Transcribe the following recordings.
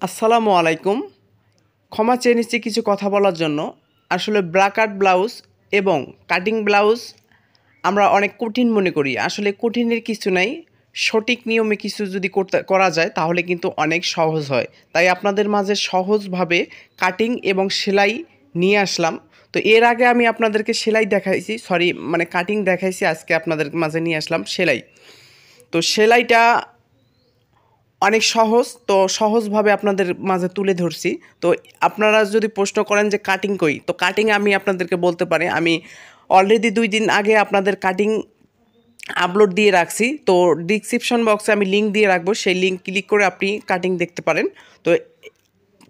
আসসালামু আলাইকুম। ক্ষমা চেয়ে নিচ্ছি কিছু কথা বলার জন্য। আসলে ব্রা কাট ব্লাউজ এবং কাটিং ব্লাউজ আমরা অনেক কঠিন মনে করি। আসলে কঠিনের কিছু নাই। সঠিক নিয়মে কিছু যদি করা যায় তাহলে কিন্তু অনেক সহজ হয়। তাই আপনাদের মাঝে সহজভাবে কাটিং এবং সেলাই নিয়ে আসলাম। তো এর আগে আমি আপনাদেরকে সেলাই দেখাইছি, মানে কাটিং দেখাইছি, আজকে আপনাদের মাঝে নিয়ে আসলাম সেলাই। তো সেলাইটা অনেক সহজ, তো সহজভাবে আপনাদের মাঝে তুলে ধরছি। তো আপনারা যদি প্রশ্ন করেন যে কাটিং কই, তো কাটিং আমি আপনাদেরকে বলতে পারি, আমি অলরেডি 2 দিন আগে আপনাদের কাটিং আপলোড দিয়ে রাখছি। তো ডিসক্রিপশন বক্সে আমি লিঙ্ক দিয়ে রাখবো, সেই লিঙ্ক ক্লিক করে আপনি কাটিং দেখতে পারেন। তো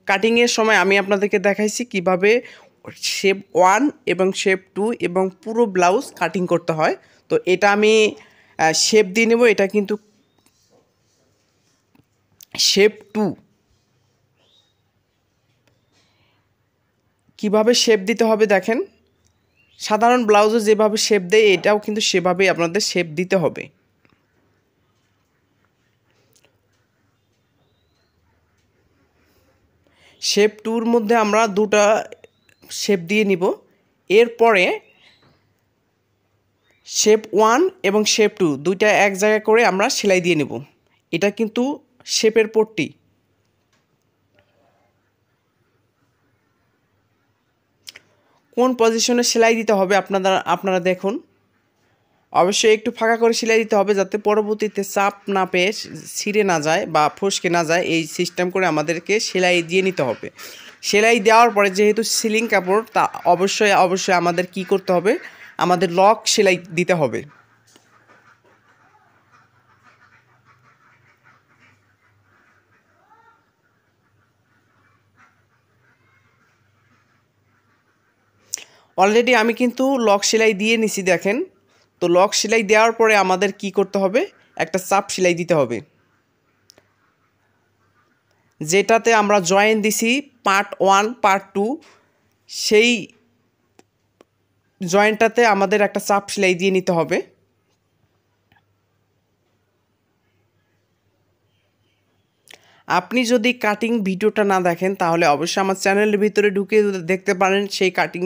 কাটিংয়ের সময় আমি আপনাদেরকে দেখাইছি কিভাবে শেপ 1 এবং শেপ 2 এবং পুরো ব্লাউজ কাটিং করতে হয়। তো এটা আমি শেপ দিয়ে নেব। এটা কিন্তু শেপ 2। কিভাবে শেপ দিতে হবে দেখেন, সাধারণ ব্লাউজে যেভাবে শেপ দেয় এটাও কিন্তু সেভাবেই আপনাদের শেপ দিতে হবে। শেপ 2-র মধ্যে আমরা দুটা শেপ দিয়ে নিব। এরপরে শেপ 1 এবং শেপ 2 দুইটা এক জায়গায় করে আমরা সেলাই দিয়ে নেব। এটা কিন্তু শেপের পট্টি। কোন পজিশনে সেলাই দিতে হবে আপনারা দেখুন। অবশ্যই একটু ফাঁকা করে সেলাই দিতে হবে, যাতে পরবর্তীতে চাপ না পেয়ে ছিঁড়ে না যায় বা ফসকে না যায়। এই সিস্টেম করে আমাদেরকে সেলাই দিয়ে নিতে হবে। সেলাই দেওয়ার পরে যেহেতু সিলিং কাপড়, তা অবশ্যই আমাদের কি করতে হবে, আমাদের লক সেলাই দিতে হবে। অলরেডি আমি কিন্তু লক সেলাই দিয়ে নিছি দেখেন। তো লক সেলাই দেওয়ার পরে আমাদের কি করতে হবে, একটা চাপ সেলাই দিতে হবে, যেটাতে আমরা জয়েন দিছি পার্ট 1 পার্ট 2, সেই জয়েন্টটাতে আমাদের একটা চাপ সেলাই দিয়ে নিতে হবে। আপনি যদি কাটিং ভিডিওটা না দেখেন তাহলে অবশ্যই আমার চ্যানেলের ভিতরে ঢুকে দেখতে পারেন সেই কাটিং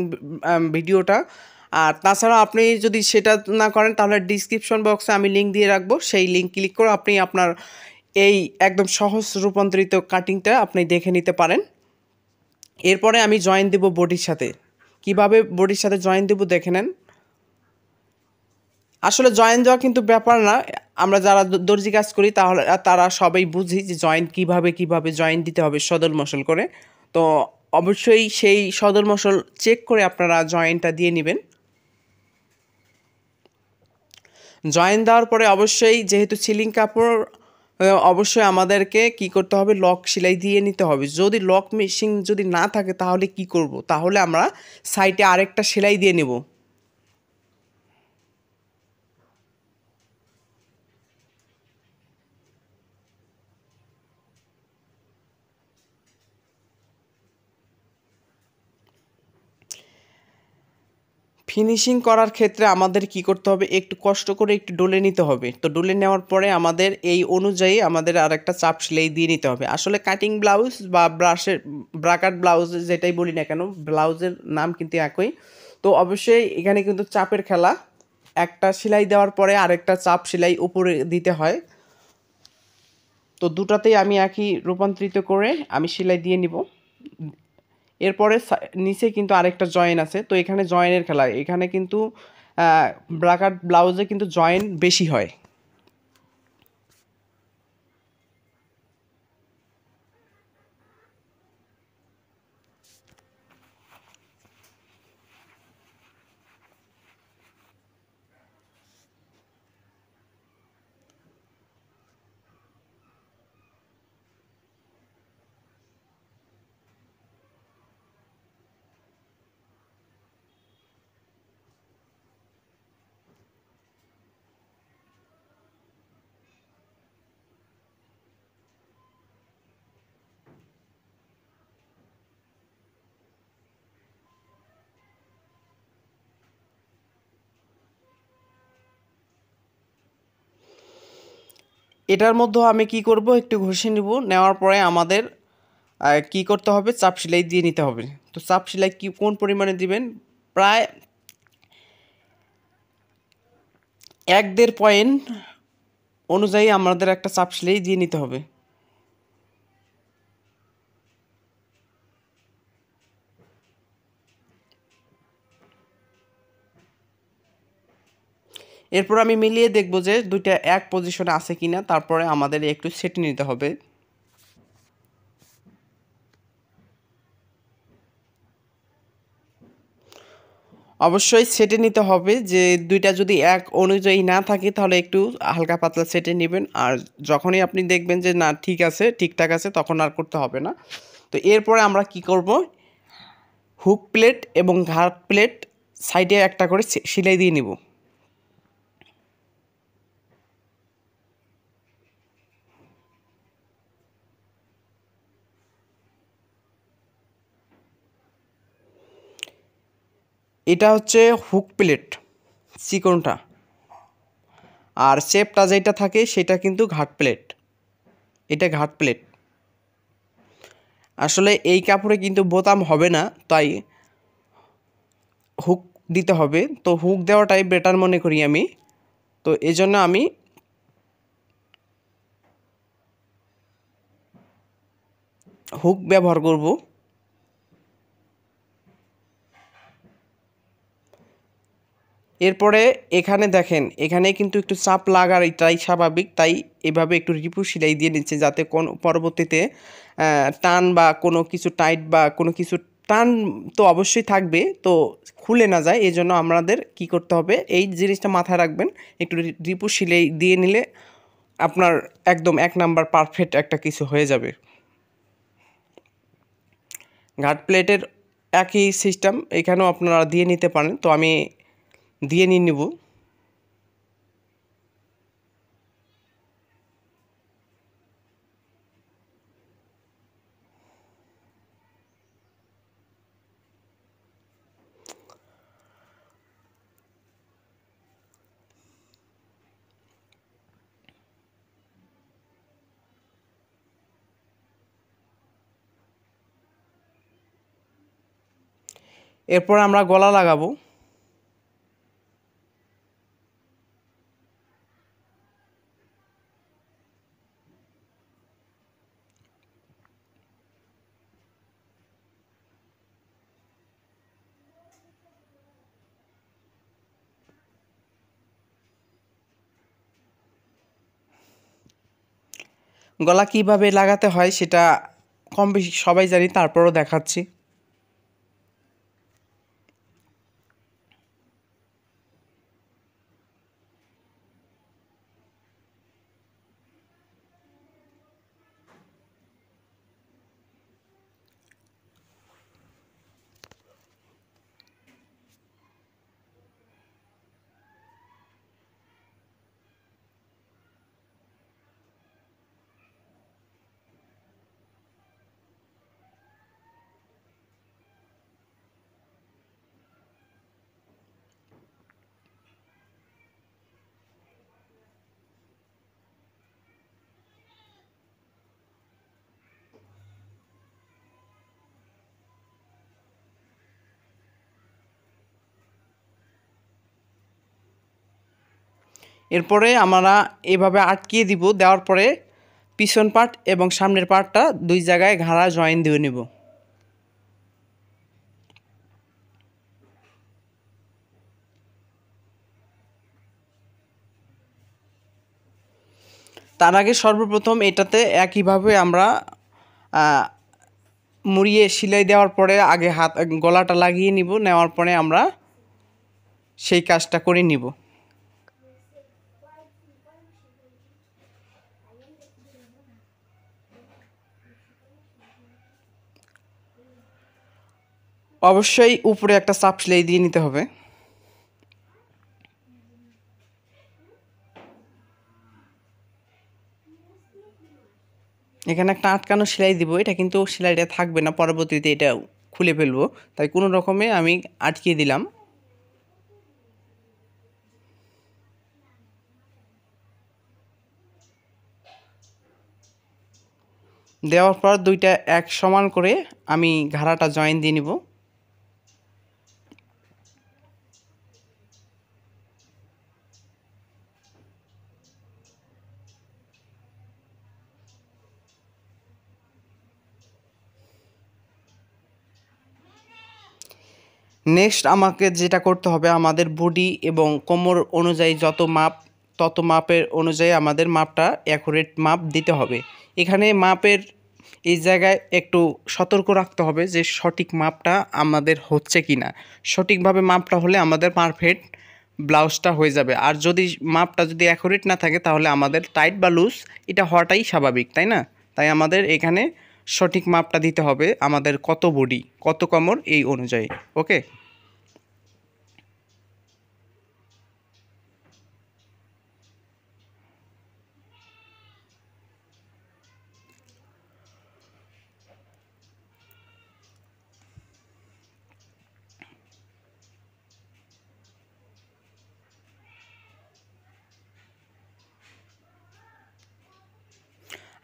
ভিডিওটা। আর তাছাড়া আপনি যদি সেটা না করেন তাহলে ডিসক্রিপশন বক্সে আমি লিঙ্ক দিয়ে রাখবো, সেই লিঙ্ক ক্লিক করে আপনি আপনার এই একদম সহজ রূপান্তরিত কাটিংটা আপনি দেখে নিতে পারেন। এরপরে আমি জয়েন দেব বডির সাথে। কিভাবে বডির সাথে জয়েন দেব দেখে নেন। আসলে জয়েন দেওয়া কিন্তু ব্যাপার না, আমরা যারা দর্জি কাজ করি তাহলে তারা সবাই বুঝি যে জয়েন কিভাবে জয়েন দিতে হবে সদল মশল করে। তো অবশ্যই সেই সদল মশল চেক করে আপনারা জয়েনটা দিয়ে নেবেন। জয়েন দেওয়ার পরে অবশ্যই যেহেতু সিলিং কাপড়, অবশ্যই আমাদেরকে কি করতে হবে, লক সেলাই দিয়ে নিতে হবে। যদি লক মেশিন যদি না থাকে তাহলে কি করব, তাহলে আমরা সাইডে আরেকটা সেলাই দিয়ে নেব। ফিনিশিং করার ক্ষেত্রে আমাদের কি করতে হবে, একটু কষ্ট করে একটু ডলে নিতে হবে। তো ডলে নেওয়ার পরে আমাদের এই অনুযায়ী আমাদের আরেকটা চাপ সেলাই দিয়ে নিতে হবে। আসলে কাটিং ব্লাউজ বা ব্রাকাট ব্লাউজ যেটাই বলি না কেন, ব্লাউজের নাম কিন্তু একই। তো অবশ্যই এখানে কিন্তু চাপের খেলা, একটা সেলাই দেওয়ার পরে আরেকটা চাপ সেলাই উপরে দিতে হয়। তো দুটাতেই আমি একই রূপান্তরিত করে আমি সেলাই দিয়ে নিব। এরপরে নিচে কিন্তু আরেকটা জয়েন আছে, তো এখানে জয়েনের খেলা। এখানে কিন্তু ব্রাকাট ব্লাউজে কিন্তু জয়েন বেশি হয়। এটার মধ্যে আমি কি করব, একটু ঘষে নিব। নেওয়ার পরে আমাদের কি করতে হবে, চাপ সেলাই দিয়ে নিতে হবে। তো চাপ সেলাই কি কোন পরিমাণে দিবেন, প্রায় 1-1.5 পয়েন্ট অনুযায়ী আমাদের একটা চাপ সেলাই দিয়ে নিতে হবে। এরপর আমি মিলিয়ে দেখব যে দুইটা এক পজিশনে আছে কিনা, তারপরে আমাদের একটু সেটে নিতে হবে। অবশ্যই সেটে নিতে হবে, যে দুইটা যদি এক অনুযায়ী না থাকে তাহলে একটু হালকা পাতলা সেটে নেবেন। আর যখনই আপনি দেখবেন যে না ঠিক আছে, ঠিকঠাক আছে, তখন আর করতে হবে না। তো এরপরে আমরা কি করব, হুক প্লেট এবং ঘাট প্লেট সাইডে একটা করে সেলাই দিয়ে নিব। এটা হচ্ছে হুক প্লেট চিকনটা, আর শেপটা যেটা থাকে সেটা কিন্তু ঘাট প্লেট, এটা ঘাট প্লেট। আসলে এই কাপড়ে কিন্তু বোতাম হবে না, তাই হুক দিতে হবে। তো হুক দেওয়াটাই বেটার মনে করি আমি। তো এই জন্য আমি হুক ব্যবহার করব। এরপরে এখানে দেখেন, এখানে কিন্তু একটু চাপ লাগার এটাই স্বাভাবিক, তাই এভাবে একটু রিপু সেলাই দিয়ে নিচ্ছে, যাতে কোন পরবর্তীতে টান বা কোনো কিছু টাইট বা কোনো কিছু টান তো অবশ্যই থাকবে, তো খুলে না যায়। এই জন্য আমাদের কী করতে হবে, এই জিনিসটা মাথায় রাখবেন, একটু রিপু সেলাই দিয়ে নিলে আপনার একদম 1 নাম্বার পারফেক্ট একটা কিছু হয়ে যাবে। ঘাট প্লেটের একই সিস্টেম এখানেও আপনারা দিয়ে নিতে পারেন, তো আমি দিয়ে নিয়ে নেব। এরপর আমরা গলা লাগাবো। গলা কিভাবে লাগাতে হয় সেটা কম বেশি সবাই জানি, তারপরও দেখাচ্ছি। এরপরে আমরা এভাবে আটকিয়ে দিব, দেওয়ার পরে পিছন পার্ট এবং সামনের পার্টটা দুই জায়গায় ঘাড়া জয়েন দিয়ে নেব। তার আগে সর্বপ্রথম এটাতে একইভাবে আমরা মুড়িয়ে সেলাই দেওয়ার পরে আগে গলাটা লাগিয়ে নিব, নেওয়ার পরে আমরা সেই কাজটা করে নিব। অবশ্যই উপরে একটা চাপ সেলাই দিয়ে নিতে হবে। এখানে একটা আটকানো সেলাই দিব, এটা কিন্তু সেলাইটা থাকবে না, পরবর্তীতে এটা খুলে ফেলবো, তাই কোনো রকমে আমি আটকিয়ে দিলাম। দেওয়ার পর দুইটা এক সমান করে আমি ঘাড়াটা জয়েন দিয়ে নিব। নেক্সট আমাকে যেটা করতে হবে, আমাদের বডি এবং কোমর অনুযায়ী যত মাপ তত মাপের অনুযায়ী আমাদের মাপটা অ্যাকুরেট মাপ দিতে হবে। এখানে মাপের এই জায়গায় একটু সতর্ক রাখতে হবে যে সঠিক মাপটা আমাদের হচ্ছে কি না। সঠিকভাবে মাপটা হলে আমাদের পারফেক্ট ব্লাউজটা হয়ে যাবে। আর যদি মাপটা যদি অ্যাকুরেট না থাকে তাহলে আমাদের টাইট বা লুজ এটা হওয়াটাই স্বাভাবিক, তাই না? তাই আমাদের এখানে সঠিক মাপটা দিতে হবে, আমাদের কত বডি কত কোমর এই অনুযায়ী। ওকে,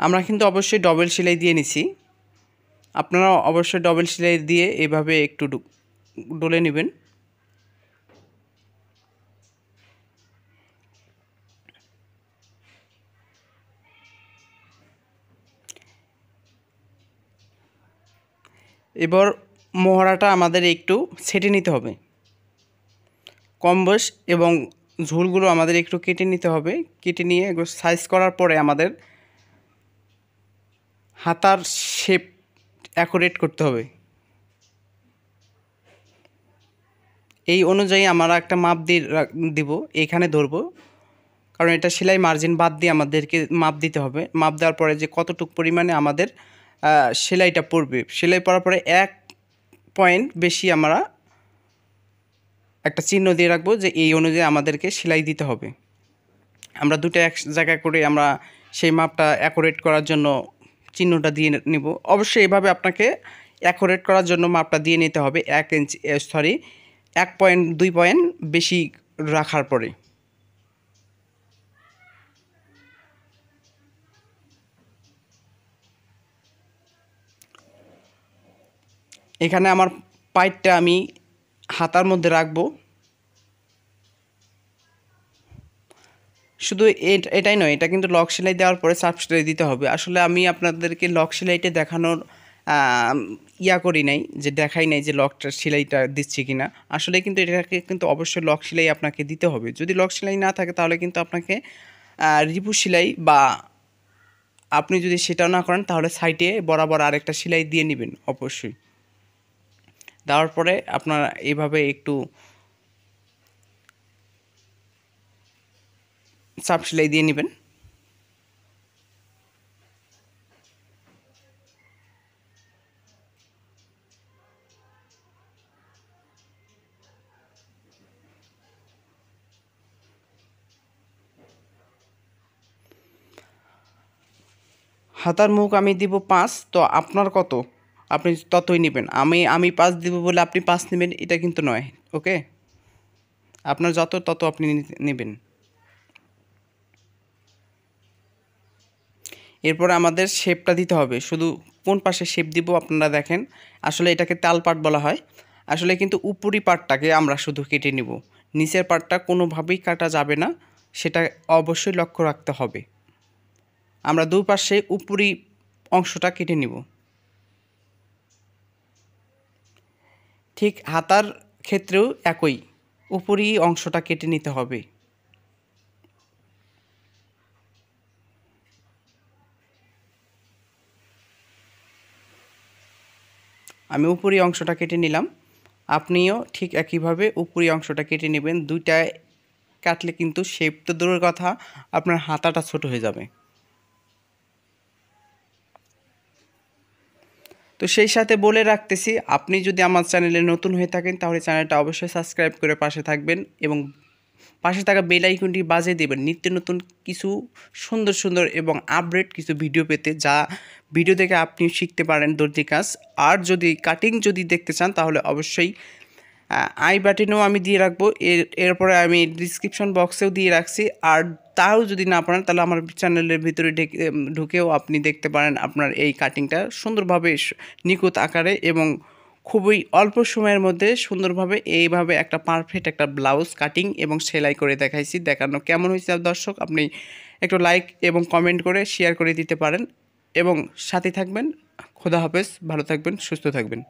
আমরা কিন্তু অবশ্যই ডবল সেলাই দিয়ে নিছি। আপনারা অবশ্যই ডবল সেলাই দিয়ে এভাবে একটু ডলে নেবেন। এবার মহড়াটা আমাদের একটু ছেটে নিতে হবে। কম্বস এবং ঝুলগুলো আমাদের একটু কেটে নিতে হবে। কেটে নিয়ে সাইজ করার পরে আমাদের হাতার শেপ অ্যাকুরেট করতে হবে। এই অনুযায়ী আমরা একটা মাপ দিয়ে দিব, এখানে ধরবো, কারণ এটা সেলাই মার্জিন বাদ দিয়ে আমাদেরকে মাপ দিতে হবে। মাপ দেওয়ার পরে যে কতটুকু পরিমাণে আমাদের সেলাইটা পড়বে, সেলাই পড়ার পরে 1 পয়েন্ট বেশি আমরা একটা চিহ্ন দিয়ে রাখবো যে এই অনুযায়ী আমাদেরকে সেলাই দিতে হবে। আমরা দুটো এক জায়গায় করে আমরা সেই মাপটা অ্যাকুরেট করার জন্য চিহ্নটা দিয়ে নেব। অবশ্যই এভাবে আপনাকে অ্যাকুরেট করার জন্য মাপটা দিয়ে নিতে হবে 1 ইঞ্চি 1 পয়েন্ট 2 পয়েন্ট বেশি রাখার পরে। এখানে আমার পাইটটা আমি হাতার মধ্যে রাখবো। শুধু এটাই নয়, এটা কিন্তু লক সেলাই দেওয়ার পরে চাপ সেলাই দিতে হবে। আসলে আমি আপনাদেরকে লক সেলাইটা দেখানোর করি নাই, যে দেখাই নাই যে লকটা সেলাইটা দিচ্ছি কিনা। আসলে কিন্তু এটাকে কিন্তু অবশ্যই লক সেলাই আপনাকে দিতে হবে। যদি লক সেলাই না থাকে তাহলে কিন্তু আপনাকে রিপু সেলাই, বা আপনি যদি সেটাও না করেন তাহলে সাইডে বরাবর আরেকটা সেলাই দিয়ে নেবেন অবশ্যই। দেওয়ার পরে আপনারা এইভাবে একটু চাপ সেলাই দিয়ে নেবেন। হাতার মুখ আমি দিব 5, তো আপনার কত আপনি ততই নেবেন। আমি 5 দিব বলে আপনি 5 নেবেন এটা কিন্তু নয়। ওকে, আপনার যত তত আপনি নেবেন। এরপরে আমাদের শেপটা দিতে হবে। শুধু কোন পাশে শেপ দিব আপনারা দেখেন। আসলে এটাকে তাল পাট বলা হয়। আসলে কিন্তু উপরি পাটটাকে আমরা শুধু কেটে নিব, নিচের পাটটা কোনোভাবেই কাটা যাবে না, সেটা অবশ্যই লক্ষ্য রাখতে হবে। আমরা দুই পাশে উপরি অংশটা কেটে নিব। ঠিক হাতার ক্ষেত্রেও একই, উপরি অংশটা কেটে নিতে হবে। আমি উপরি অংশটা কেটে নিলাম, আপনিও ঠিক একইভাবে উপরি অংশটা কেটে নেবেন। দুইটায় কাটলে কিন্তু শেপ তো দূরের কথা, আপনার হাতাটা ছোট হয়ে যাবে। তো সেই সাথে বলে রাখতেছি, আপনি যদি আমার চ্যানেলে নতুন হয়ে থাকেন তাহলে চ্যানেলটা অবশ্যই সাবস্ক্রাইব করে পাশে থাকবেন এবং পাশে থাকা বেল আইকনটি বাজিয়ে দেবেন নিত্য নতুন কিছু সুন্দর সুন্দর এবং আপডেট কিছু ভিডিও পেতে, যা ভিডিও দেখে আপনি শিখতে পারেন দর্জি কাজ। আর যদি কাটিং যদি দেখতে চান তাহলে অবশ্যই আই বাটনেও আমি দিয়ে রাখবো, এরপরে আমি ডিসক্রিপশন বক্সেও দিয়ে রাখছি। আর তাও যদি না পারেন তাহলে আমার চ্যানেলের ভিতরে ঢুকেও আপনি দেখতে পারেন আপনার এই কাটিংটা সুন্দরভাবে নিখুঁত আকারে এবং খুবই অল্প সময়ের মধ্যে সুন্দরভাবে এইভাবে একটা পারফেক্ট একটা ব্লাউজ কাটিং এবং সেলাই করে দেখাইছি। দেখানো কেমন হয়েছে দর্শক আপনি একটু লাইক এবং কমেন্ট করে শেয়ার করে দিতে পারেন এবং সাথে থাকবেন। খোদা হাফেজ, ভালো থাকবেন, সুস্থ থাকবেন।